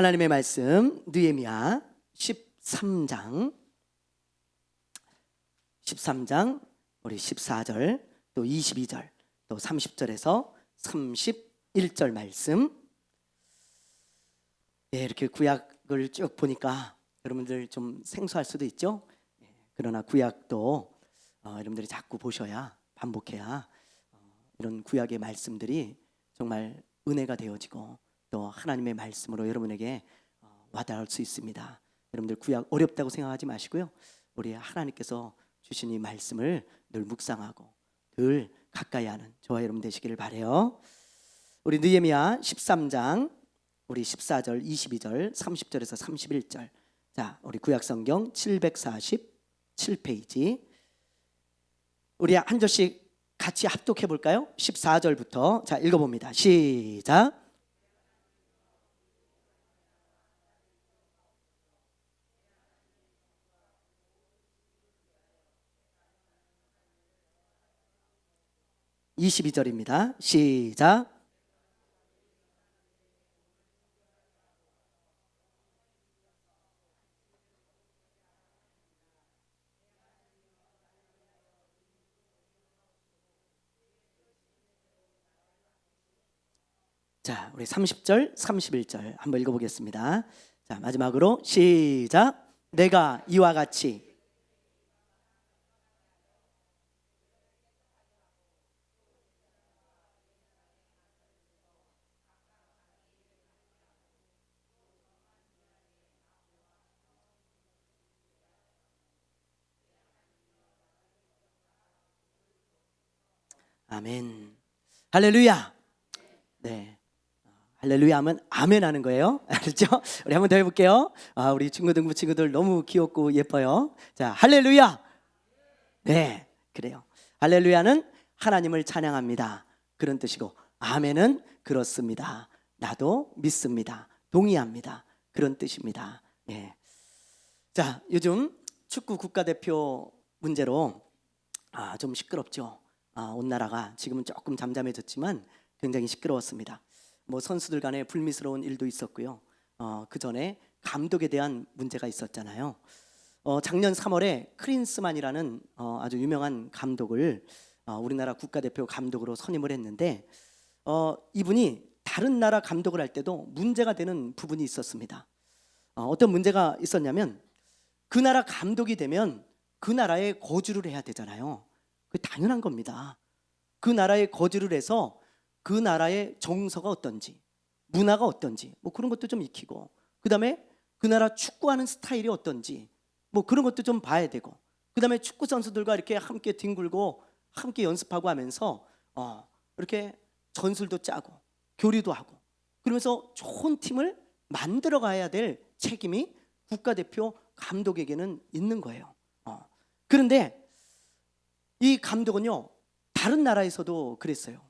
하나님의 말씀 느헤미야 13장 우리 14절 또 22절 또 30절에서 31절 말씀. 이렇게 구약을 쭉 보니까 여러분들 좀 생소할 수도 있죠. 그러나 구약도 여러분들이 자꾸 보셔야, 반복해야 이런 구약의 말씀들이 정말 은혜가 되어지고 또 하나님의 말씀으로 여러분에게 와닿을 수 있습니다. 여러분들 구약 어렵다고 생각하지 마시고요, 우리 하나님께서 주신 이 말씀을 늘 묵상하고 늘 가까이 하는 저와 여러분 되시기를 바라요. 우리 느헤미야 13장 우리 14절, 22절, 30절에서 31절. 자, 우리 구약성경 747페이지. 우리 한 절씩 같이 합독해 볼까요? 14절부터 자 읽어봅니다. 시작. (22절입니다) 시작. 자, 우리 30절, 31절 한번 읽어보겠습니다. 자, 마지막으로 시작. 내가 이와 같이 아멘. 할렐루야. 네. 할렐루야 하면 아멘 하는 거예요. 알죠? 우리 한번 더 해볼게요. 우리 중고등부 친구들 너무 귀엽고 예뻐요. 자, 할렐루야. 네, 그래요. 할렐루야는 하나님을 찬양합니다, 그런 뜻이고, 아멘은 그렇습니다, 나도 믿습니다, 동의합니다, 그런 뜻입니다. 예. 자, 요즘 축구 국가대표 문제로 좀 시끄럽죠. 온 나라가 지금은 조금 잠잠해졌지만 굉장히 시끄러웠습니다. 뭐 선수들 간에 불미스러운 일도 있었고요. 그 전에 감독에 대한 문제가 있었잖아요. 작년 3월에 크린스만이라는 아주 유명한 감독을 우리나라 국가대표 감독으로 선임을 했는데, 이분이 다른 나라 감독을 할 때도 문제가 되는 부분이 있었습니다. 어떤 문제가 있었냐면, 그 나라 감독이 되면 그 나라에 거주를 해야 되잖아요. 그게 당연한 겁니다. 그 나라에 거주를 해서 그 나라의 정서가 어떤지, 문화가 어떤지 뭐 그런 것도 좀 익히고, 그 다음에 그 나라 축구하는 스타일이 어떤지 뭐 그런 것도 좀 봐야 되고, 그 다음에 축구 선수들과 이렇게 함께 뒹굴고 함께 연습하고 하면서 이렇게 전술도 짜고 교류도 하고, 그러면서 좋은 팀을 만들어 가야 될 책임이 국가대표 감독에게는 있는 거예요. 그런데 이 감독은요, 다른 나라에서도 그랬어요.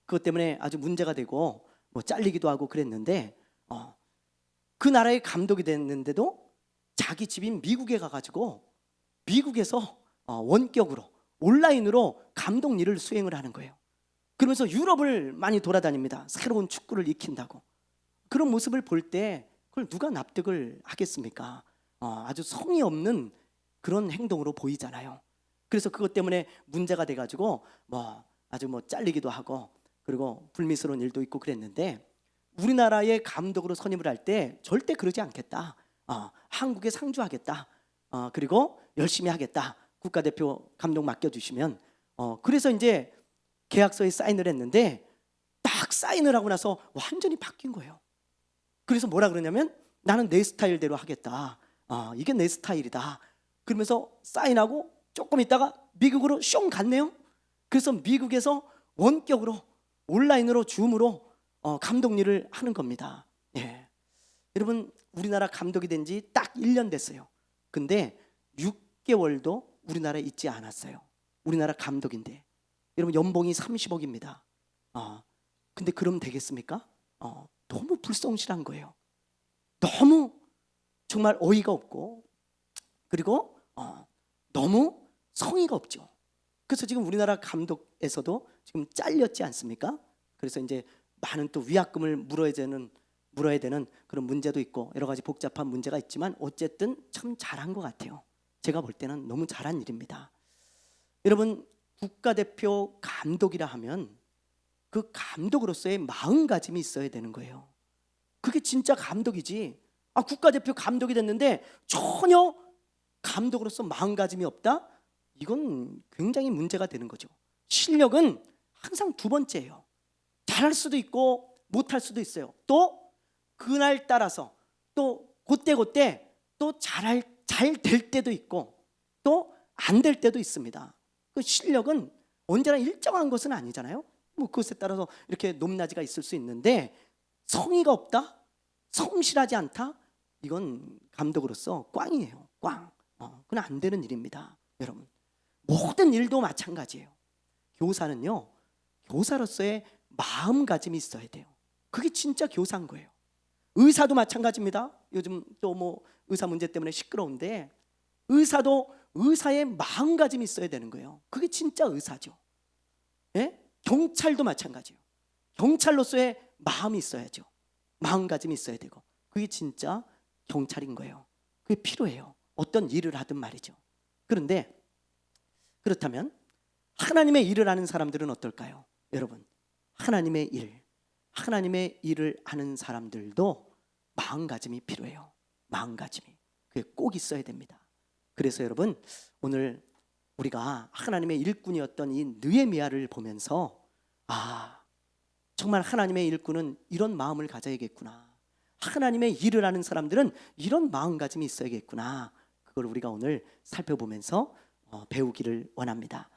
그것 때문에 아주 문제가 되고 뭐 잘리기도 하고 그랬는데, 그 나라의 감독이 됐는데도 자기 집인 미국에 가가지고 미국에서 원격으로 온라인으로 감독 일을 수행을 하는 거예요. 그러면서 유럽을 많이 돌아다닙니다. 새로운 축구를 익힌다고. 그런 모습을 볼 때 그걸 누가 납득을 하겠습니까? 아주 성의 없는 그런 행동으로 보이잖아요. 그래서 그것 때문에 문제가 돼가지고 아주 잘리기도 하고, 그리고 불미스러운 일도 있고 그랬는데, 우리나라의 감독으로 선임을 할 때 절대 그러지 않겠다. 한국에 상주하겠다. 그리고 열심히 하겠다. 국가대표 감독 맡겨주시면. 그래서 이제 계약서에 사인을 했는데, 딱 사인을 하고 나서 완전히 바뀐 거예요. 그래서 뭐라 그러냐면, 나는 내 스타일대로 하겠다. 이게 내 스타일이다. 그러면서 사인하고 조금 있다가 미국으로 숑 갔네요. 그래서 미국에서 원격으로 온라인으로 줌으로 감독 일을 하는 겁니다. 예. 여러분, 우리나라 감독이 된 지 딱 1년 됐어요. 근데 6개월도 우리나라에 있지 않았어요. 우리나라 감독인데 여러분, 연봉이 30억입니다. 근데 그러면 되겠습니까? 너무 불성실한 거예요. 너무 정말 어이가 없고, 그리고 너무 성의가 없죠. 그래서 지금 우리나라 감독에서도 지금 잘렸지 않습니까? 그래서 이제 많은 또 위약금을 물어야 되는 물어야 되는 그런 문제도 있고 여러 가지 복잡한 문제가 있지만 어쨌든 참 잘한 것 같아요. 제가 볼 때는 너무 잘한 일입니다. 여러분, 국가대표 감독이라 하면 그 감독으로서의 마음가짐이 있어야 되는 거예요. 그게 진짜 감독이지. 국가대표 감독이 됐는데 전혀 감독으로서 마음가짐이 없다? 이건 굉장히 문제가 되는 거죠. 실력은 항상 두 번째예요. 잘할 수도 있고 못할 수도 있어요. 또 그날 따라서 또 그때 또 잘 될 때도 있고 또 안 될 때도 있습니다. 그 실력은 언제나 일정한 것은 아니잖아요. 뭐 그것에 따라서 이렇게 높낮이가 있을 수 있는데 성의가 없다? 성실하지 않다? 이건 감독으로서 꽝이에요. 꽝. 그건 안 되는 일입니다. 여러분, 모든 일도 마찬가지예요. 교사는요, 교사로서의 마음가짐이 있어야 돼요. 그게 진짜 교사인 거예요. 의사도 마찬가지입니다. 요즘 또 뭐 의사 문제 때문에 시끄러운데 의사도 의사의 마음가짐이 있어야 되는 거예요. 그게 진짜 의사죠. 예? 경찰도 마찬가지예요. 경찰로서의 마음이 있어야죠. 마음가짐이 있어야 되고 그게 진짜 경찰인 거예요. 그게 필요해요. 어떤 일을 하든 말이죠. 그런데 그렇다면 하나님의 일을 하는 사람들은 어떨까요? 여러분, 하나님의 일을 하는 사람들도 마음가짐이 필요해요. 마음가짐이 그게 꼭 있어야 됩니다. 그래서 여러분, 오늘 우리가 하나님의 일꾼이었던 이 느헤미야를 보면서 정말 하나님의 일꾼은 이런 마음을 가져야겠구나. 하나님의 일을 하는 사람들은 이런 마음가짐이 있어야겠구나. 그걸 우리가 오늘 살펴보면서 배우기를 원합니다.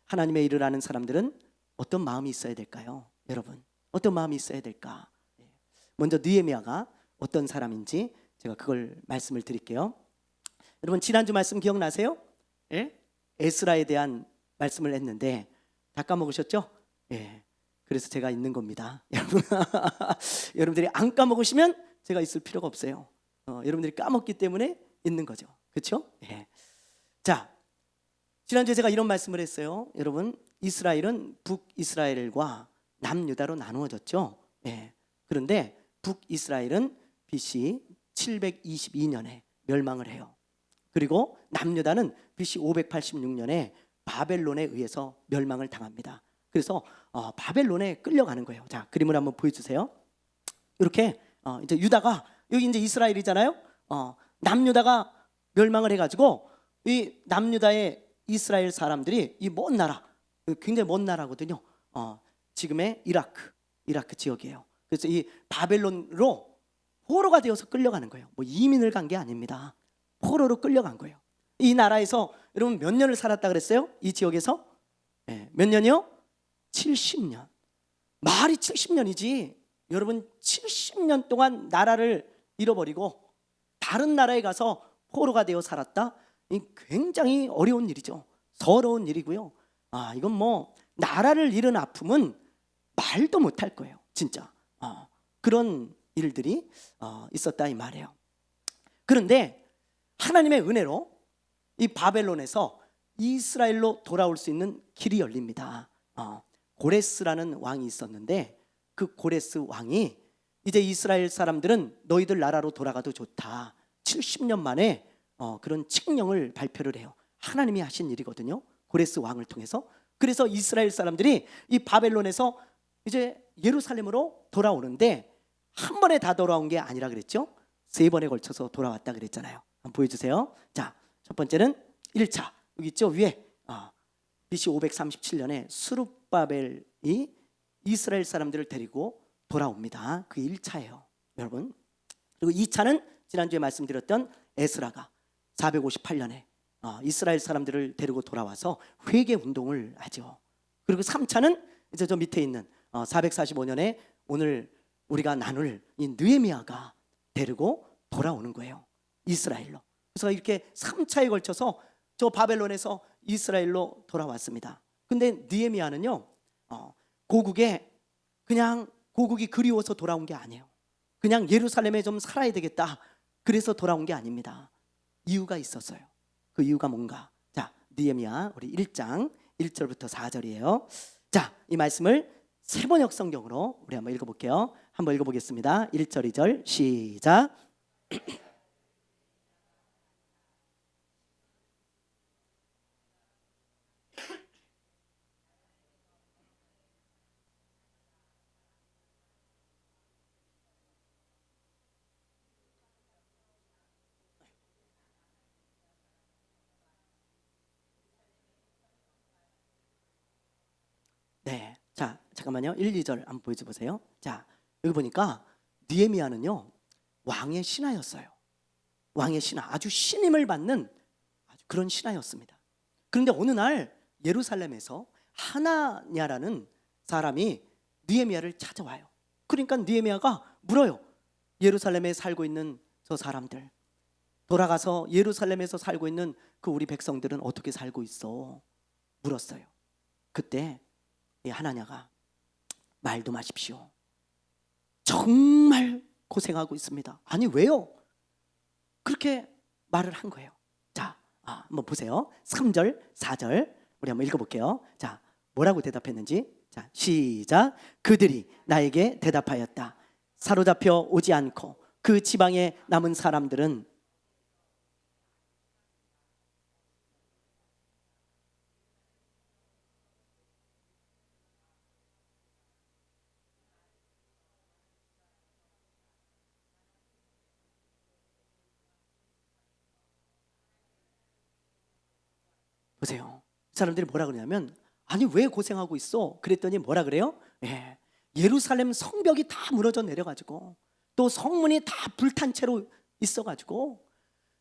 하나님의 일을 하는 사람들은 어떤 마음이 있어야 될까요? 여러분, 어떤 마음이 있어야 될까? 먼저 느헤미야가 어떤 사람인지 제가 그걸 말씀을 드릴게요. 여러분, 지난주 말씀 기억나세요? 예? 에스라에 대한 말씀을 했는데 다 까먹으셨죠? 예. 그래서 제가 있는 겁니다. 여러분, 여러분들이 안 까먹으시면 제가 있을 필요가 없어요. 여러분들이 까먹기 때문에 있는 거죠. 그렇죠? 예. 자, 지난주에 제가 이런 말씀을 했어요. 여러분, 이스라엘은 북이스라엘과 남유다로 나누어졌죠. 예. 그런데 북이스라엘은 BC 722년에 멸망을 해요. 그리고 남유다는 BC 586년에 바벨론에 의해서 멸망을 당합니다. 그래서 바벨론에 끌려가는 거예요. 자, 그림을 한번 보여주세요. 이렇게 이제 유다가 여기 이제 이스라엘이잖아요. 남유다가 멸망을 해가지고 이 남유다의 이스라엘 사람들이 이 먼 나라, 굉장히 먼 나라거든요. 지금의 이라크 지역이에요. 그래서 이 바벨론으로 포로가 되어서 끌려가는 거예요. 뭐 이민을 간 게 아닙니다. 포로로 끌려간 거예요. 이 나라에서 여러분 몇 년을 살았다 그랬어요? 이 지역에서? 몇 년이요? 70년. 말이 70년이지. 여러분, 70년 동안 나라를 잃어버리고 다른 나라에 가서 포로가 되어 살았다? 굉장히 어려운 일이죠. 서러운 일이고요. 이건 뭐 나라를 잃은 아픔은 말도 못할 거예요. 진짜. 그런 일들이 있었다 이 말이에요. 그런데 하나님의 은혜로 이 바벨론에서 이스라엘로 돌아올 수 있는 길이 열립니다. 고레스라는 왕이 있었는데 그 고레스 왕이 이제 이스라엘 사람들은 너희들 나라로 돌아가도 좋다. 70년 만에 그런 칙령을 발표를 해요. 하나님이 하신 일이거든요. 고레스 왕을 통해서. 그래서 이스라엘 사람들이 이 바벨론에서 이제 예루살렘으로 돌아오는데 한 번에 다 돌아온 게 아니라 그랬죠. 3번에 걸쳐서 돌아왔다 그랬잖아요. 한번 보여주세요. 자, 첫 번째는 1차 여기 있죠 위에 BC 537년에 스룹바벨이 이스라엘 사람들을 데리고 돌아옵니다. 그게 1차예요 여러분. 그리고 2차는 지난주에 말씀드렸던 에스라가 458년에 이스라엘 사람들을 데리고 돌아와서 회개 운동을 하죠. 그리고 3차는 이제 저 밑에 있는 445년에 오늘 우리가 나눌 이 느헤미야가 데리고 돌아오는 거예요. 이스라엘로. 그래서 이렇게 3차에 걸쳐서 저 바벨론에서 이스라엘로 돌아왔습니다. 근데 느헤미야는요 고국이 그리워서 돌아온 게 아니에요. 그냥 예루살렘에 좀 살아야 되겠다 그래서 돌아온 게 아닙니다. 이유가 있었어요. 그 이유가 뭔가? 자, 느헤미야 우리 1장 1절부터 4절이에요. 자, 이 말씀을 세번역 성경으로 우리 한번 읽어볼게요. 한번 읽어보겠습니다. 1절 2절 시작. 네, 자 잠깐만요. 1, 2절 한번 보여주세요. 자 여기 보니까 느헤미야는요 왕의 신하였어요. 왕의 신하, 아주 신임을 받는 아주 그런 신하였습니다. 그런데 어느 날 예루살렘에서 하나냐라는 사람이 느헤미야를 찾아와요. 그러니까 느헤미야가 물어요. 예루살렘에 살고 있는 저 사람들, 돌아가서 예루살렘에서 살고 있는 그 우리 백성들은 어떻게 살고 있어? 물었어요. 그때 이 하나냐가 말도 마십시오. 정말 고생하고 있습니다. 아니 왜요? 그렇게 말을 한 거예요. 자, 한번 보세요. 3절, 4절 우리 한번 읽어볼게요. 자, 뭐라고 대답했는지. 자, 시작. 그들이 나에게 대답하였다. 사로잡혀 오지 않고 그 지방에 남은 사람들은 보세요. 사람들이 뭐라 그러냐면 아니 왜 고생하고 있어? 그랬더니 뭐라 그래요? 예루살렘 성벽이 다 무너져 내려가지고 또 성문이 다 불탄 채로 있어가지고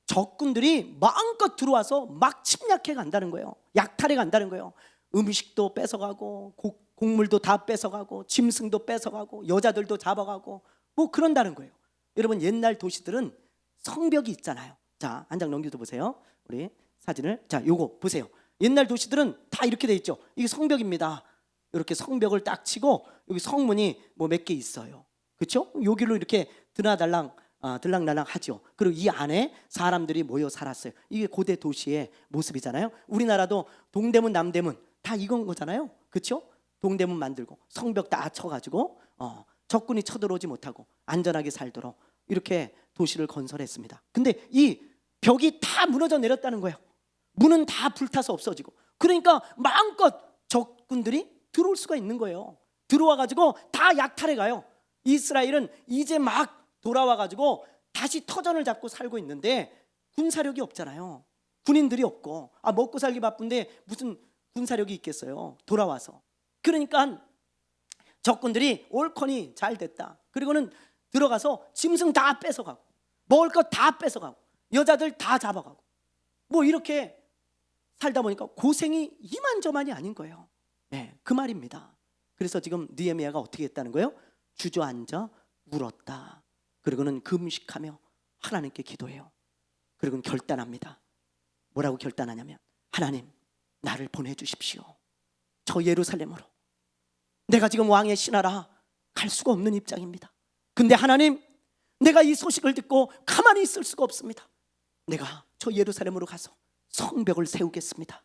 적군들이 마음껏 들어와서 막 침략해 간다는 거예요. 약탈해 간다는 거예요. 음식도 뺏어가고 곡물도 다 뺏어가고 짐승도 뺏어가고 여자들도 잡아가고 뭐 그런다는 거예요. 여러분 옛날 도시들은 성벽이 있잖아요. 자, 한 장 넘겨도 보세요. 우리 사진을. 자, 요거 보세요. 옛날 도시들은 다 이렇게 돼 있죠. 이게 성벽입니다. 이렇게 성벽을 딱 치고 여기 성문이 뭐 몇 개 있어요. 그렇죠? 여기로 이렇게 들락날락 하죠. 그리고 이 안에 사람들이 모여 살았어요. 이게 고대 도시의 모습이잖아요. 우리나라도 동대문, 남대문 다 이건 거잖아요. 그렇죠? 동대문 만들고 성벽 다 쳐가지고 적군이 쳐들어오지 못하고 안전하게 살도록 이렇게 도시를 건설했습니다. 근데 이 벽이 다 무너져 내렸다는 거예요. 문은 다 불타서 없어지고. 그러니까 마음껏 적군들이 들어올 수가 있는 거예요. 들어와가지고 다 약탈해 가요. 이스라엘은 이제 막 돌아와가지고 다시 터전을 잡고 살고 있는데 군사력이 없잖아요. 군인들이 없고 먹고 살기 바쁜데 무슨 군사력이 있겠어요. 돌아와서. 그러니까 적군들이 올커니 잘 됐다. 그리고는 들어가서 짐승 다 뺏어가고 먹을 것 다 뺏어가고 여자들 다 잡아가고 뭐 이렇게 살다 보니까 고생이 이만저만이 아닌 거예요. 네, 그 말입니다. 그래서 지금 느헤미야가 어떻게 했다는 거예요? 주저앉아 울었다. 그리고는 금식하며 하나님께 기도해요. 그리고는 결단합니다. 뭐라고 결단하냐면 하나님 나를 보내주십시오. 저 예루살렘으로. 내가 지금 왕의 신하라 갈 수가 없는 입장입니다. 근데 하나님 내가 이 소식을 듣고 가만히 있을 수가 없습니다. 내가 저 예루살렘으로 가서 성벽을 세우겠습니다.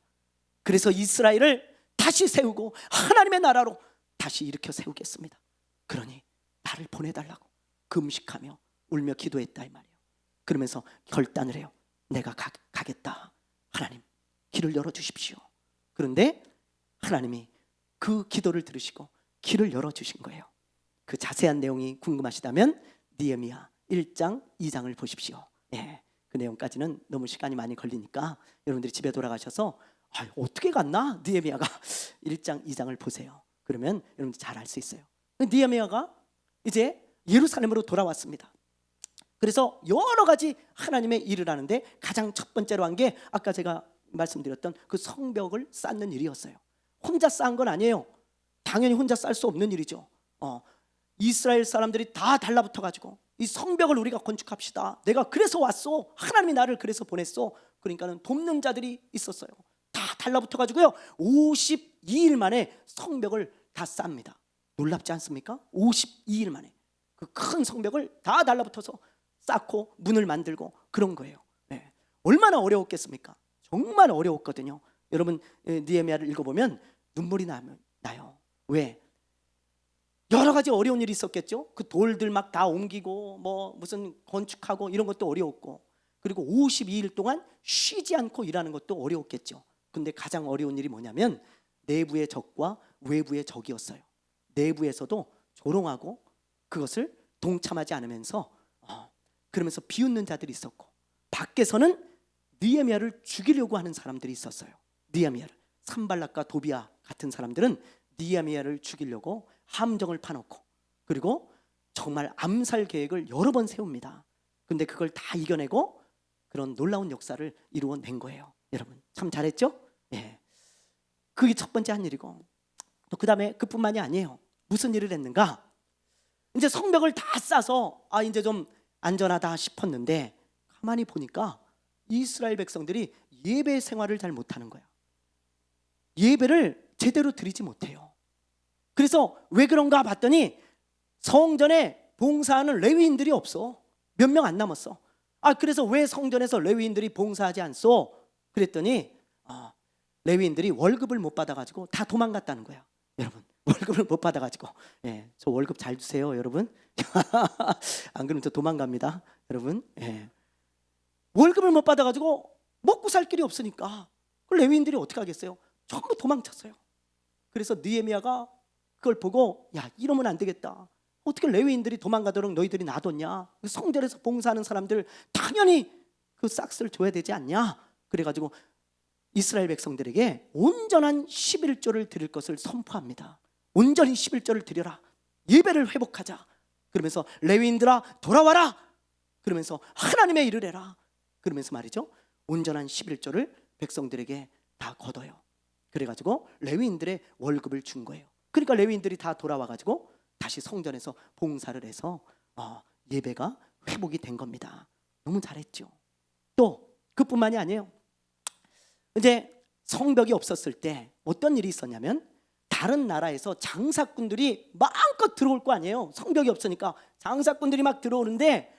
그래서 이스라엘을 다시 세우고 하나님의 나라로 다시 일으켜 세우겠습니다. 그러니 나를 보내달라고 금식하며 울며 기도했다 이 말이에요. 그러면서 결단을 해요. 내가 가겠다. 하나님 길을 열어주십시오. 그런데 하나님이 그 기도를 들으시고 길을 열어주신 거예요. 그 자세한 내용이 궁금하시다면 느헤미야 1장 2장을 보십시오. 그 내용까지는 너무 시간이 많이 걸리니까 여러분들이 집에 돌아가셔서 어떻게 갔나? 느헤미야가 1장 2장을 보세요. 그러면 여러분들 잘 알 수 있어요. 느헤미야가 이제 예루살렘으로 돌아왔습니다. 그래서 여러 가지 하나님의 일을 하는데 가장 첫 번째로 한 게 아까 제가 말씀드렸던 그 성벽을 쌓는 일이었어요. 혼자 쌓은 건 아니에요. 당연히 혼자 쌓을 수 없는 일이죠. 이스라엘 사람들이 다 달라붙어가지고 이 성벽을 우리가 건축합시다. 내가 그래서 왔어. 하나님이 나를 그래서 보냈어. 그러니까는 돕는 자들이 있었어요. 다 달라붙어가지고요 52일 만에 성벽을 다 쌓습니다. 놀랍지 않습니까? 52일 만에 그 큰 성벽을 다 달라붙어서 쌓고 문을 만들고 그런 거예요. 얼마나 어려웠겠습니까? 정말 어려웠거든요. 여러분 느헤미야를 읽어보면 눈물이 나요. 왜? 여러 가지 어려운 일이 있었겠죠. 그 돌들 막 다 옮기고 뭐 무슨 건축하고 이런 것도 어려웠고, 그리고 52일 동안 쉬지 않고 일하는 것도 어려웠겠죠. 근데 가장 어려운 일이 뭐냐면 내부의 적과 외부의 적이었어요. 내부에서도 조롱하고 그것을 동참하지 않으면서 그러면서 비웃는 자들이 있었고, 밖에서는 느헤미야를 죽이려고 하는 사람들이 있었어요. 느헤미야를, 산발락과 도비아 같은 사람들은 느헤미야를 죽이려고 함정을 파놓고, 그리고 정말 암살 계획을 여러 번 세웁니다. 근데 그걸 다 이겨내고 그런 놀라운 역사를 이루어낸 거예요. 여러분 참 잘했죠? 예. 그게 첫 번째 한 일이고, 또 그 다음에 그뿐만이 아니에요. 무슨 일을 했는가? 이제 성벽을 다 싸서 이제 좀 안전하다 싶었는데, 가만히 보니까 이스라엘 백성들이 예배 생활을 잘 못하는 거야. 예배를 제대로 드리지 못해요. 그래서 왜 그런가 봤더니 성전에 봉사하는 레위인들이 없어. 몇 명 안 남았어. 그래서 왜 성전에서 레위인들이 봉사하지 않소? 그랬더니 레위인들이 월급을 못 받아가지고 다 도망갔다는 거야. 여러분 월급을 못 받아가지고, 예, 저 월급 잘 주세요 여러분. 안 그러면 저 도망갑니다 여러분. 예. 월급을 못 받아가지고 먹고 살 길이 없으니까 그 레위인들이 어떻게 하겠어요? 전부 도망쳤어요. 그래서 느헤미야가 그걸 보고, 야 이러면 안 되겠다. 어떻게 레위인들이 도망가도록 너희들이 놔뒀냐? 성전에서 봉사하는 사람들 당연히 그 싹스를 줘야 되지 않냐? 그래가지고 이스라엘 백성들에게 온전한 11조를 드릴 것을 선포합니다. 온전히 11조를 드려라. 예배를 회복하자. 그러면서 레위인들아 돌아와라. 그러면서 하나님의 일을 해라. 그러면서 말이죠, 온전한 11조를 백성들에게 다 거둬요. 그래가지고 레위인들의 월급을 준 거예요. 그러니까 레위인들이 다 돌아와가지고 다시 성전에서 봉사를 해서 예배가 회복이 된 겁니다. 너무 잘했죠. 또 그뿐만이 아니에요. 이제 성벽이 없었을 때 어떤 일이 있었냐면, 다른 나라에서 장사꾼들이 마음껏 들어올 거 아니에요. 성벽이 없으니까 장사꾼들이 막 들어오는데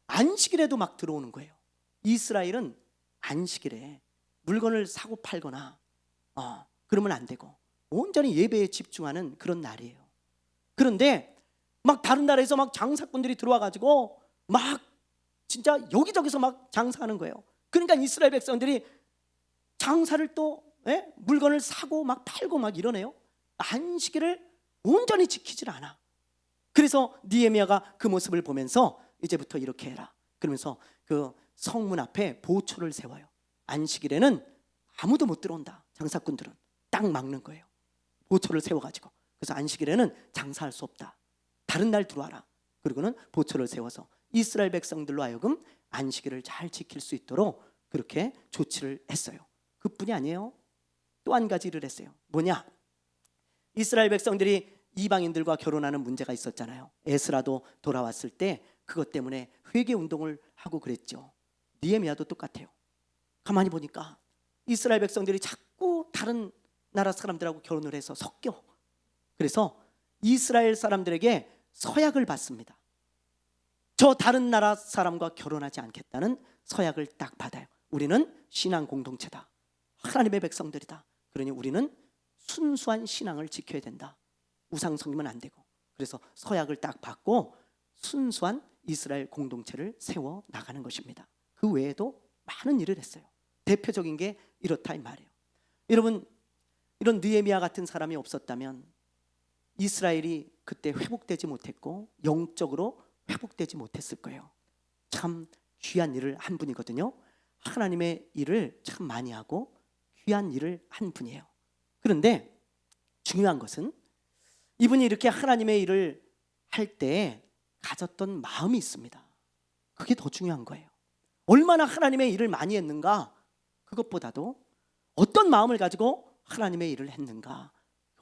안식일에도 막 들어오는 거예요. 이스라엘은 안식일에 물건을 사고 팔거나 그러면 안 되고 온전히 예배에 집중하는 그런 날이에요. 그런데 막 다른 나라에서 막 장사꾼들이 들어와가지고 막 진짜 여기저기서 막 장사하는 거예요. 그러니까 이스라엘 백성들이 장사를 또 물건을 사고 막 팔고 막 이러네요. 안식일을 온전히 지키질 않아. 그래서 느헤미야가 그 모습을 보면서 이제부터 이렇게 해라. 그러면서 그 성문 앞에 보초를 세워요. 안식일에는 아무도 못 들어온다. 장사꾼들은 딱 막는 거예요. 보초를 세워가지고. 그래서 안식일에는 장사할 수 없다. 다른 날 들어와라. 그리고는 보초를 세워서 이스라엘 백성들로 하여금 안식일을 잘 지킬 수 있도록 그렇게 조치를 했어요. 그뿐이 아니에요. 또 한 가지 일을 했어요. 뭐냐? 이스라엘 백성들이 이방인들과 결혼하는 문제가 있었잖아요. 에스라도 돌아왔을 때 그것 때문에 회개 운동을 하고 그랬죠. 느헤미야도 똑같아요. 가만히 보니까 이스라엘 백성들이 자꾸 다른 나라 사람들하고 결혼을 해서 섞여. 그래서 이스라엘 사람들에게 서약을 받습니다. 저 다른 나라 사람과 결혼하지 않겠다는 서약을 딱 받아요. 우리는 신앙 공동체다. 하나님의 백성들이다. 그러니 우리는 순수한 신앙을 지켜야 된다. 우상 섬기면 안 되고. 그래서 서약을 딱 받고 순수한 이스라엘 공동체를 세워 나가는 것입니다. 그 외에도 많은 일을 했어요. 대표적인 게 이렇다 이 말이에요. 여러분, 이런 느헤미야 같은 사람이 없었다면 이스라엘이 그때 회복되지 못했고 영적으로 회복되지 못했을 거예요. 참 귀한 일을 한 분이거든요. 하나님의 일을 참 많이 하고 귀한 일을 한 분이에요. 그런데 중요한 것은 이분이 이렇게 하나님의 일을 할 때 가졌던 마음이 있습니다. 그게 더 중요한 거예요. 얼마나 하나님의 일을 많이 했는가, 그것보다도 어떤 마음을 가지고 하나님의 일을 했는가,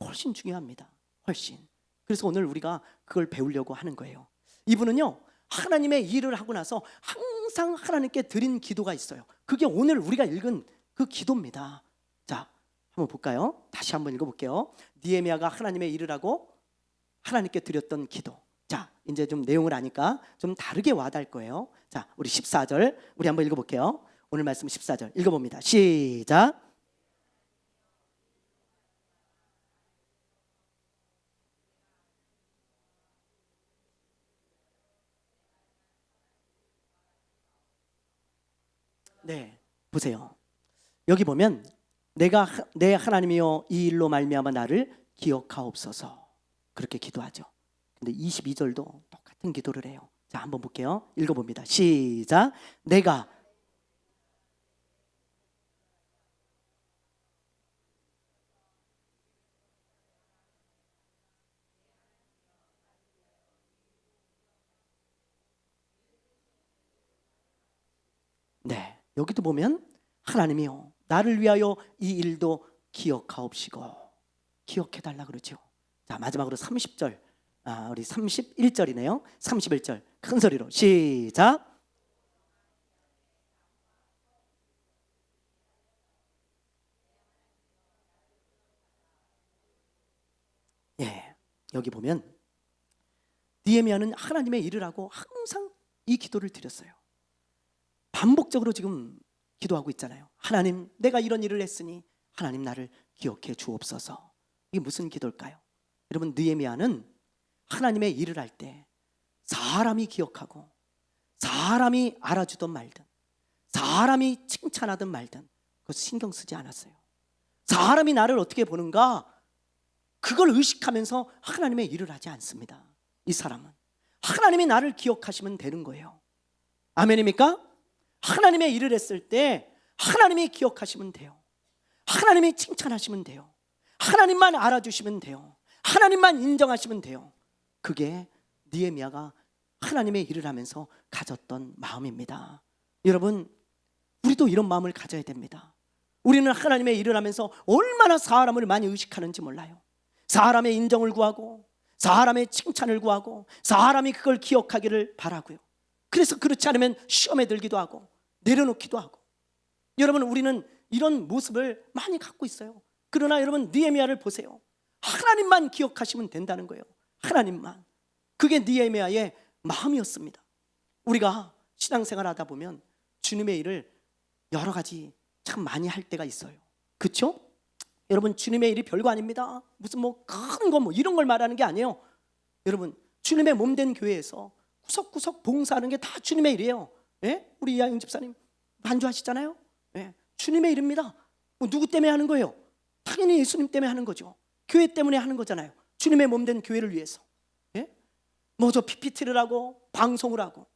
훨씬 중요합니다. 훨씬. 그래서 오늘 우리가 그걸 배우려고 하는 거예요. 이분은요, 하나님의 일을 하고 나서 항상 하나님께 드린 기도가 있어요. 그게 오늘 우리가 읽은 그 기도입니다. 자, 한번 볼까요? 다시 한번 읽어볼게요. 느헤미야가 하나님의 일을 하고 하나님께 드렸던 기도. 자, 이제 좀 내용을 아니까 좀 다르게 와닿을 거예요. 자, 우리 14절 우리 한번 읽어볼게요. 오늘 말씀 14절 읽어봅니다. 시작. 네, 보세요. 여기 보면 내가 내 하나님이여 이 일로 말미암아 나를 기억하옵소서 그렇게 기도하죠. 근데 22절도 똑같은 기도를 해요. 자, 한번 볼게요. 읽어봅니다. 시작. 내가 네, 여기도 보면 하나님이요 나를 위하여 이 일도 기억하옵시고 기억해달라 그러죠. 자, 마지막으로 30절 우리 31절이네요 31절 큰 소리로 시작. 예, 여기 보면 느헤미야는 하나님의 일을 하고 항상 이 기도를 드렸어요. 반복적으로 지금 기도하고 있잖아요. 하나님, 내가 이런 일을 했으니 하나님 나를 기억해 주옵소서. 이게 무슨 기도일까요? 여러분, 느헤미야는 하나님의 일을 할 때 사람이 기억하고 사람이 알아주든 말든 사람이 칭찬하든 말든 그것 신경 쓰지 않았어요. 사람이 나를 어떻게 보는가 그걸 의식하면서 하나님의 일을 하지 않습니다. 이 사람은 하나님이 나를 기억하시면 되는 거예요. 아멘입니까? 하나님의 일을 했을 때 하나님이 기억하시면 돼요. 하나님이 칭찬하시면 돼요. 하나님만 알아주시면 돼요. 하나님만 인정하시면 돼요. 그게 느헤미야가 하나님의 일을 하면서 가졌던 마음입니다. 여러분, 우리도 이런 마음을 가져야 됩니다. 우리는 하나님의 일을 하면서 얼마나 사람을 많이 의식하는지 몰라요. 사람의 인정을 구하고 사람의 칭찬을 구하고 사람이 그걸 기억하기를 바라고요. 그래서 그렇지 않으면 시험에 들기도 하고 내려놓기도 하고. 여러분, 우리는 이런 모습을 많이 갖고 있어요. 그러나 여러분, 느헤미야를 보세요. 하나님만 기억하시면 된다는 거예요. 하나님만. 그게 느헤미야의 마음이었습니다. 우리가 신앙생활 하다 보면 주님의 일을 여러 가지 참 많이 할 때가 있어요. 그렇죠? 여러분, 주님의 일이 별거 아닙니다. 무슨 뭐 큰 거 뭐 이런 걸 말하는 게 아니에요. 여러분, 주님의 몸된 교회에서 구석구석 봉사하는 게 다 주님의 일이에요. 예? 우리 이하영 집사님 반주하시잖아요. 예? 주님의 일입니다. 뭐 누구 때문에 하는 거예요? 당연히 예수님 때문에 하는 거죠. 교회 때문에 하는 거잖아요. 주님의 몸된 교회를 위해서. 예? 뭐 저 PPT를 하고 방송을 하고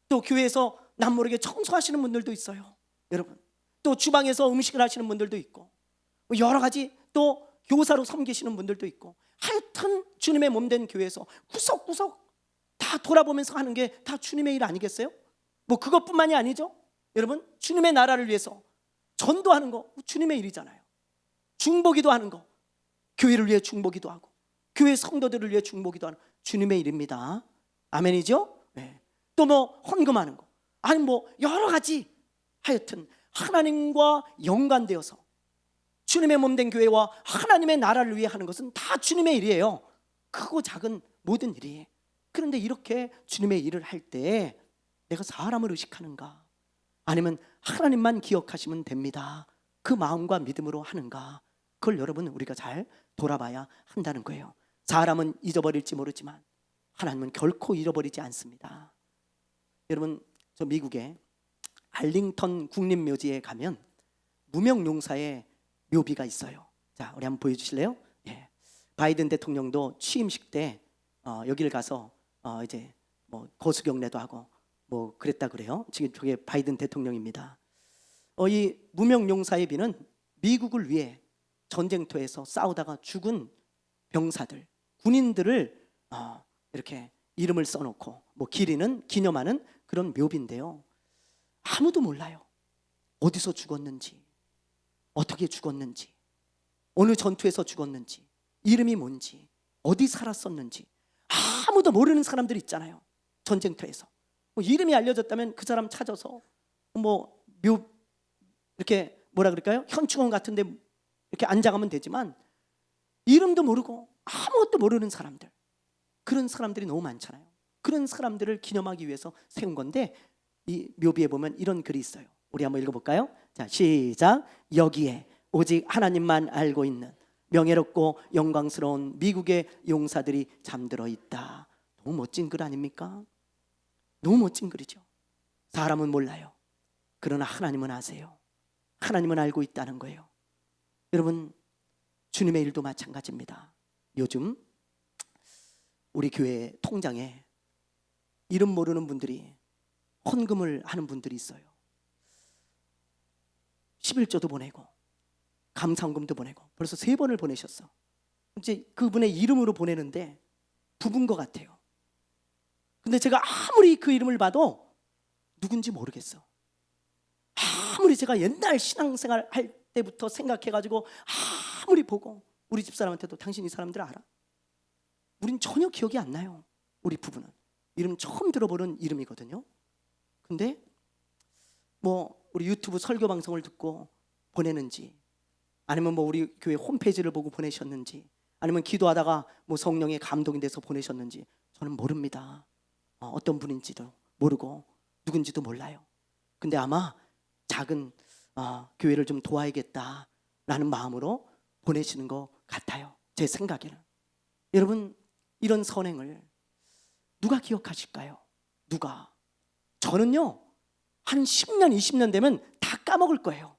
또 교회에서 남모르게 청소하시는 분들도 있어요. 여러분, 또 주방에서 음식을 하시는 분들도 있고 여러 가지 또 교사로 섬기시는 분들도 있고 하여튼 주님의 몸된 교회에서 구석구석 다 돌아보면서 하는 게 다 주님의 일 아니겠어요? 뭐 그것뿐만이 아니죠. 여러분, 주님의 나라를 위해서 전도하는 거 주님의 일이잖아요. 중보기도 하는 거 교회를 위해 중보기도 하고 교회 성도들을 위해 중보기도 하는 주님의 일입니다. 아멘이죠? 네. 또 뭐 헌금하는 거 아니 뭐 여러 가지 하여튼 하나님과 연관되어서 주님의 몸된 교회와 하나님의 나라를 위해 하는 것은 다 주님의 일이에요. 크고 작은 모든 일이에요. 그런데 이렇게 주님의 일을 할 때 내가 사람을 의식하는가 아니면 하나님만 기억하시면 됩니다. 그 마음과 믿음으로 하는가 그걸 여러분 우리가 잘 돌아봐야 한다는 거예요. 사람은 잊어버릴지 모르지만 하나님은 결코 잃어버리지 않습니다. 여러분, 저 미국의 알링턴 국립묘지에 가면 무명용사의 묘비가 있어요. 자, 우리 한번 보여주실래요? 예. 바이든 대통령도 취임식 때 여기를 가서 이제 뭐 거수경례도 하고 뭐 그랬다 그래요. 지금 저게 바이든 대통령입니다. 이 무명용사의 비는 미국을 위해 전쟁터에서 싸우다가 죽은 병사들, 군인들을 이렇게 이름을 써놓고 뭐 기념하는 그런 묘비인데요. 아무도 몰라요. 어디서 죽었는지, 어떻게 죽었는지, 어느 전투에서 죽었는지, 이름이 뭔지, 어디 살았었는지 아무도 모르는 사람들 있잖아요. 전쟁터에서 뭐 이름이 알려졌다면 그 사람 찾아서 뭐 이렇게 뭐라 그럴까요? 현충원 같은데 이렇게 앉아가면 되지만 이름도 모르고 아무것도 모르는 사람들, 그런 사람들이 너무 많잖아요. 그런 사람들을 기념하기 위해서 세운 건데 이 묘비에 보면 이런 글이 있어요. 우리 한번 읽어볼까요? 자, 시작. 여기에 오직 하나님만 알고 있는 명예롭고 영광스러운 미국의 용사들이 잠들어 있다. 너무 멋진 글 아닙니까? 너무 멋진 글이죠. 사람은 몰라요. 그러나 하나님은 아세요. 하나님은 알고 있다는 거예요. 여러분, 주님의 일도 마찬가지입니다. 요즘 우리 교회 통장에 이름 모르는 분들이 헌금을 하는 분들이 있어요. 11조도 보내고 감사헌금도 보내고 벌써 3번을 보내셨어. 이제 그분의 이름으로 보내는데 부부인 것 같아요. 근데 제가 아무리 그 이름을 봐도 누군지 모르겠어. 아무리 제가 옛날 신앙생활 할 때부터 생각해가지고 아무리 보고 우리 집사람한테도 당신 이 사람들 알아? 우린 전혀 기억이 안 나요. 우리 부부는 이름 처음 들어보는 이름이거든요. 근데 뭐 우리 유튜브 설교 방송을 듣고 보내는지, 아니면 뭐 우리 교회 홈페이지를 보고 보내셨는지, 아니면 기도하다가 뭐 성령의 감동이 돼서 보내셨는지 저는 모릅니다. 어떤 분인지도 모르고 누군지도 몰라요. 근데 아마 작은 교회를 좀 도와야겠다라는 마음으로 보내시는 것 같아요. 제 생각에는. 여러분, 이런 선행을 누가 기억하실까요? 누가? 저는요, 한 10년, 20년 되면 다 까먹을 거예요.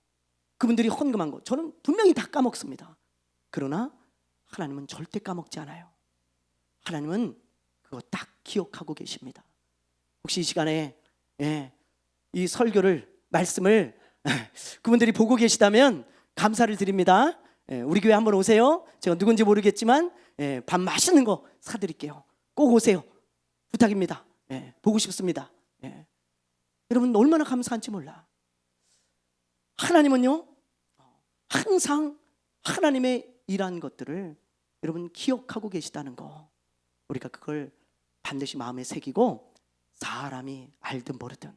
그분들이 헌금한 거 저는 분명히 다 까먹습니다. 그러나 하나님은 절대 까먹지 않아요. 하나님은 그거 딱 기억하고 계십니다. 혹시 이 시간에 이 설교를, 말씀을 그분들이 보고 계시다면 감사를 드립니다. 우리 교회 한번 오세요. 제가 누군지 모르겠지만 밥 맛있는 거 사드릴게요. 꼭 오세요. 부탁입니다. 보고 싶습니다. 여러분 얼마나 감사한지 몰라. 하나님은요, 항상 하나님의 일한 것들을 여러분 기억하고 계시다는 거, 우리가 그걸 반드시 마음에 새기고, 사람이 알든 모르든,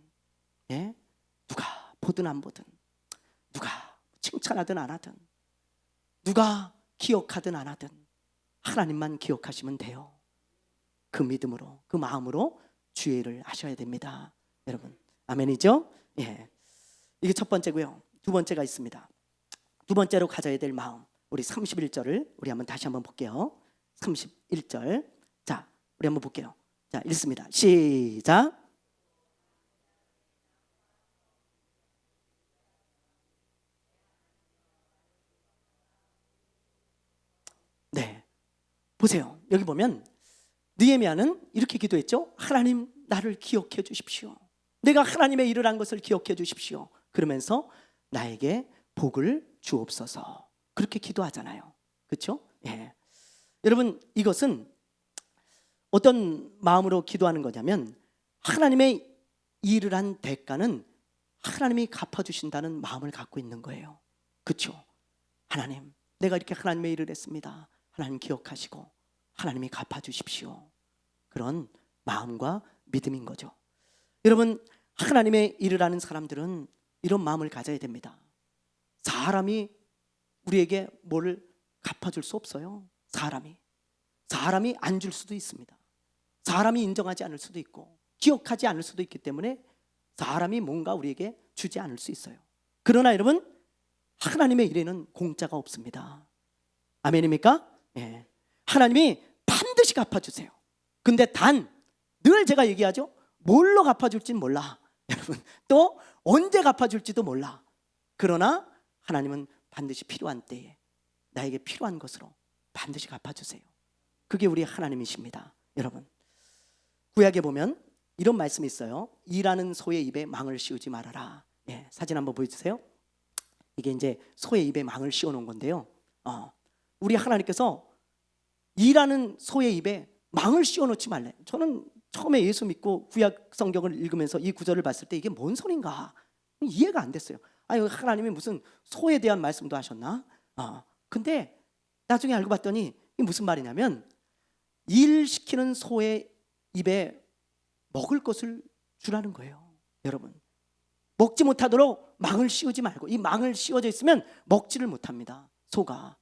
누가 보든 안 보든, 누가 칭찬하든 안 하든, 누가 기억하든 안 하든 하나님만 기억하시면 돼요. 그 믿음으로, 그 마음으로 주의 일을 하셔야 됩니다. 여러분 아멘이죠? 이게 첫 번째고요. 두 번째가 있습니다. 두 번째로 가져야 될 마음, 우리 31절을 우리 다시 한번 볼게요. 31절. 자, 우리 한번 볼게요. 자, 읽습니다. 시작. 네, 보세요. 여기 보면 느헤미야는 이렇게 기도했죠. 하나님, 나를 기억해 주십시오. 내가 하나님의 일을 한 것을 기억해 주십시오. 그러면서 나에게 복을 주옵소서. 그렇게 기도하잖아요. 그렇죠? 여러분, 이것은 어떤 마음으로 기도하는 거냐면, 하나님의 일을 한 대가는 하나님이 갚아주신다는 마음을 갖고 있는 거예요. 그렇죠? 하나님, 내가 이렇게 하나님의 일을 했습니다. 하나님 기억하시고 하나님이 갚아주십시오. 그런 마음과 믿음인 거죠. 여러분, 하나님의 일을 하는 사람들은 이런 마음을 가져야 됩니다. 사람이 우리에게 뭘 갚아줄 수 없어요. 사람이 안 줄 수도 있습니다. 사람이 인정하지 않을 수도 있고 기억하지 않을 수도 있기 때문에 사람이 뭔가 우리에게 주지 않을 수 있어요. 그러나 여러분, 하나님의 일에는 공짜가 없습니다. 아멘입니까? 하나님이 반드시 갚아주세요. 근데 늘 제가 얘기하죠. 뭘로 갚아줄지는 몰라. 여러분, 또 언제 갚아줄지도 몰라. 그러나 하나님은 반드시 필요한 때에 나에게 필요한 것으로 반드시 갚아주세요. 그게 우리 하나님이십니다. 여러분, 구약에 보면 이런 말씀이 있어요. 일하는 소의 입에 망을 씌우지 말아라. 사진 한번 보여주세요. 이게 이제 소의 입에 망을 씌워놓은 건데요. 우리 하나님께서 일하는 소의 입에 망을 씌워놓지 말래. 저는 처음에 예수 믿고 구약 성경을 읽으면서 이 구절을 봤을 때 이게 뭔 소린가 이해가 안 됐어요. 하나님이 무슨 소에 대한 말씀도 하셨나? 근데 나중에 알고 봤더니 이게 무슨 말이냐면, 일시키는 소의 입에 먹을 것을 주라는 거예요. 여러분, 먹지 못하도록 망을 씌우지 말고, 이 망을 씌워져 있으면 먹지를 못합니다. 소가.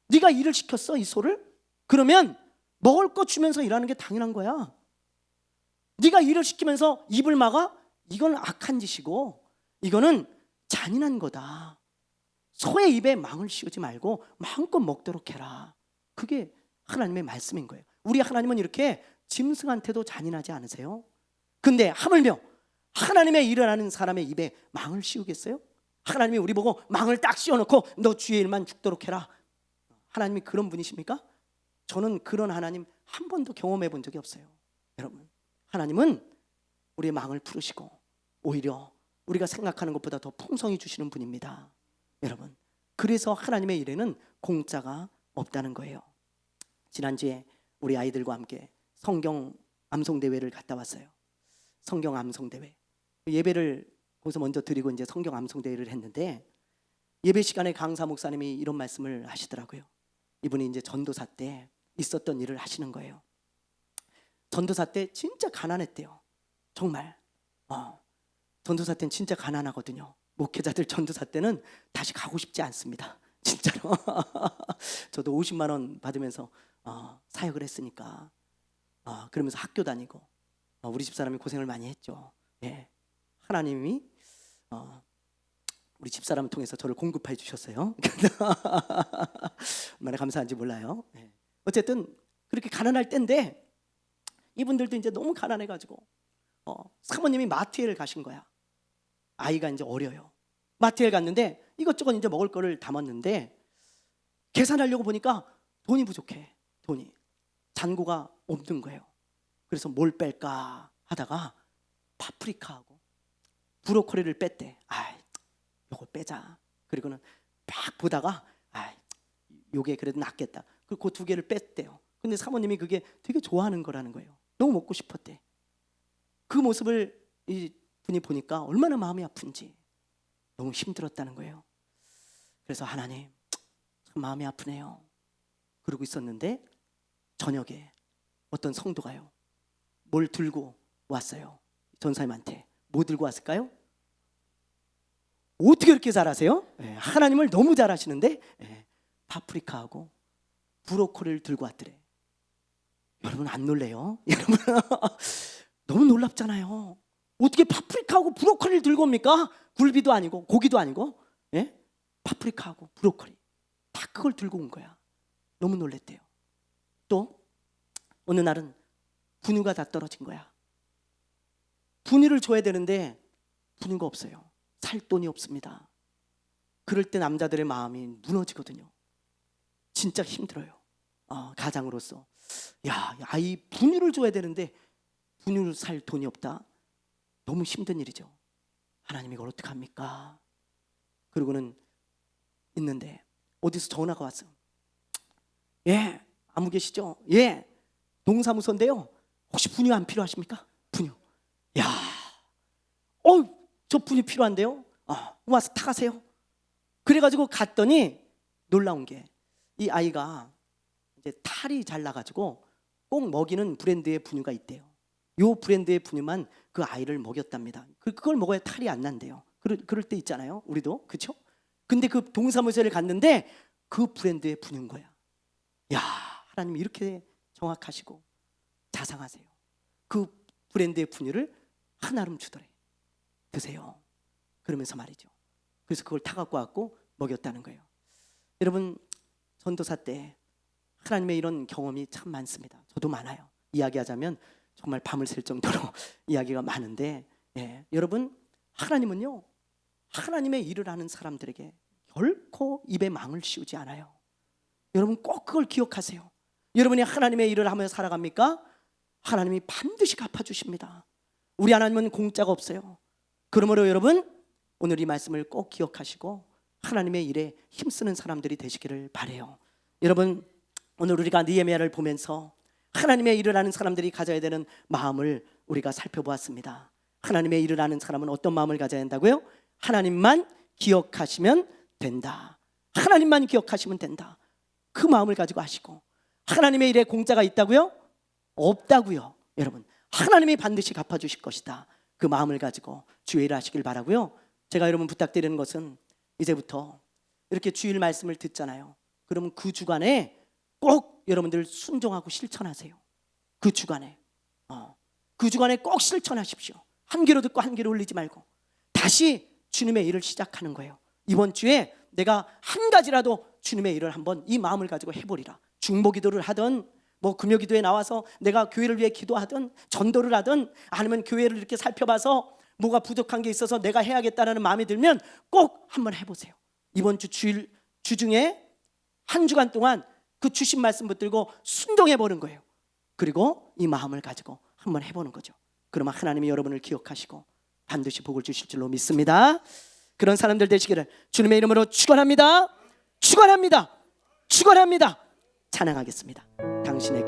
네가 일을 시켰어, 이 소를? 그러면 먹을 거 주면서 일하는 게 당연한 거야. 네가 일을 시키면서 입을 막아? 이건 악한 짓이고 이거는 잔인한 거다. 소의 입에 망을 씌우지 말고 마음껏 먹도록 해라. 그게 하나님의 말씀인 거예요. 우리 하나님은 이렇게 짐승한테도 잔인하지 않으세요. 근데 하물며 하나님의 일을 하는 사람의 입에 망을 씌우겠어요? 하나님이 우리 보고 망을 딱 씌워놓고 너 주의 일만 죽도록 해라. 하나님이 그런 분이십니까? 저는 그런 하나님 한 번도 경험해 본 적이 없어요. 여러분, 하나님은 우리의 망을 풀으시고 오히려 우리가 생각하는 것보다 더 풍성히 주시는 분입니다. 여러분, 그래서 하나님의 일에는 공짜가 없다는 거예요. 지난주에 우리 아이들과 함께 성경 암송대회를 갔다 왔어요. 성경 암송대회. 예배를 거기서 먼저 드리고 이제 성경 암송대회를 했는데, 예배 시간에 강사 목사님이 이런 말씀을 하시더라고요. 이분이 이제 전도사 때 있었던 일을 하시는 거예요. 전도사 때 진짜 가난했대요. 정말. 전도사 때는 진짜 가난하거든요. 목회자들 전도사 때는 다시 가고 싶지 않습니다. 진짜로. 저도 50만 원 받으면서 사역을 했으니까. 그러면서 학교 다니고 우리 집사람이 고생을 많이 했죠. 예. 하나님이 우리 집사람을 통해서 저를 공급해 주셨어요. 얼마나 감사한지 몰라요. 예. 어쨌든 그렇게 가난할 때인데 이분들도 이제 너무 가난해가지고 사모님이 마트에를 가신 거야. 아이가 이제 어려요. 마트에 갔는데 이것저것 이제 먹을 거를 담았는데 계산하려고 보니까 돈이 부족해. 돈이 잔고가 없는 거예요. 그래서 뭘 뺄까 하다가 파프리카하고 브로콜리를 뺐대. 요걸 빼자. 그리고는 막 보다가 요게 그래도 낫겠다. 그 두 개를 뺐대요. 근데 사모님이 그게 되게 좋아하는 거라는 거예요. 너무 먹고 싶었대. 그 모습을 이 분이 보니까 얼마나 마음이 아픈지 너무 힘들었다는 거예요. 그래서 하나님, 참 마음이 아프네요. 그러고 있었는데 저녁에 어떤 성도가요, 뭘 들고 왔어요. 전사님한테. 뭐 들고 왔을까요? 어떻게 이렇게 잘하세요? 하나님을 너무 잘하시는데 파프리카하고 브로콜리를 들고 왔더래. 여러분 안 놀래요? 여러분 너무 놀랍잖아요. 어떻게 파프리카하고 브로콜리를 들고 옵니까? 굴비도 아니고 고기도 아니고 파프리카하고 브로콜리 다 그걸 들고 온 거야. 너무 놀랬대요. 또 어느 날은 분유가 다 떨어진 거야. 분유를 줘야 되는데 분유가 없어요. 살 돈이 없습니다. 그럴 때 남자들의 마음이 무너지거든요. 진짜 힘들어요. 가장으로서 아이 분유를 줘야 되는데 분유를 살 돈이 없다. 너무 힘든 일이죠. 하나님 이걸 어떻게 합니까? 그러고는 있는데 어디서 전화가 왔어. 예, 아무 계시죠? 예, 동사무소인데요. 혹시 분유 안 필요하십니까? 분유. 저 분유 필요한데요. 와서 타가세요. 그래가지고 갔더니 놀라운 게 이 아이가 이제 탈이 잘 나가지고 꼭 먹이는 브랜드의 분유가 있대요. 요 브랜드의 분유만 그 아이를 먹였답니다. 그걸 먹어야 탈이 안 난대요. 그럴 때 있잖아요. 우리도 그렇죠? 근데 그 동사무소를 갔는데 그 브랜드의 분유인 거야. 하나님 이렇게 정확하시고 자상하세요. 그 브랜드의 분유를 한 알음 주더래. 드세요. 그러면서 말이죠. 그래서 그걸 타갖고 왔고 먹였다는 거예요. 여러분, 전도사 때 하나님의 이런 경험이 참 많습니다. 저도 많아요. 이야기하자면 정말 밤을 샐 정도로 이야기가 많은데 여러분, 하나님은요, 하나님의 일을 하는 사람들에게 결코 입에 망을 씌우지 않아요. 여러분 꼭 그걸 기억하세요. 여러분이 하나님의 일을 하며 살아갑니까? 하나님이 반드시 갚아주십니다. 우리 하나님은 공짜가 없어요. 그러므로 여러분, 오늘 이 말씀을 꼭 기억하시고 하나님의 일에 힘쓰는 사람들이 되시기를 바라요. 여러분, 오늘 우리가 느헤미야를 보면서 하나님의 일을 하는 사람들이 가져야 되는 마음을 우리가 살펴보았습니다. 하나님의 일을 하는 사람은 어떤 마음을 가져야 한다고요? 하나님만 기억하시면 된다. 하나님만 기억하시면 된다. 그 마음을 가지고 하시고, 하나님의 일에 공짜가 있다고요? 없다고요. 여러분, 하나님이 반드시 갚아주실 것이다. 그 마음을 가지고 주의 일을 하시길 바라고요. 제가 여러분 부탁드리는 것은 이제부터 이렇게 주일 말씀을 듣잖아요. 그러면 그 주간에 꼭 여러분들 순종하고 실천하세요. 그 주간에 꼭 실천하십시오. 한 귀로 듣고 한 귀로 올리지 말고 다시 주님의 일을 시작하는 거예요. 이번 주에 내가 한 가지라도 주님의 일을 한번 이 마음을 가지고 해보리라. 중보기도를 하든 금요기도에 나와서 내가 교회를 위해 기도하든 전도를 하든 아니면 교회를 이렇게 살펴봐서 뭐가 부족한 게 있어서 내가 해야겠다라는 마음이 들면 꼭 한번 해보세요. 이번 주 중에 한 주간 동안 그 주신 말씀 붙들고 순종해 보는 거예요. 그리고 이 마음을 가지고 한번 해보는 거죠. 그러면 하나님이 여러분을 기억하시고 반드시 복을 주실 줄로 믿습니다. 그런 사람들 되시기를 주님의 이름으로 축원합니다. 축원합니다. 축원합니다. 찬양하겠습니다. 당신의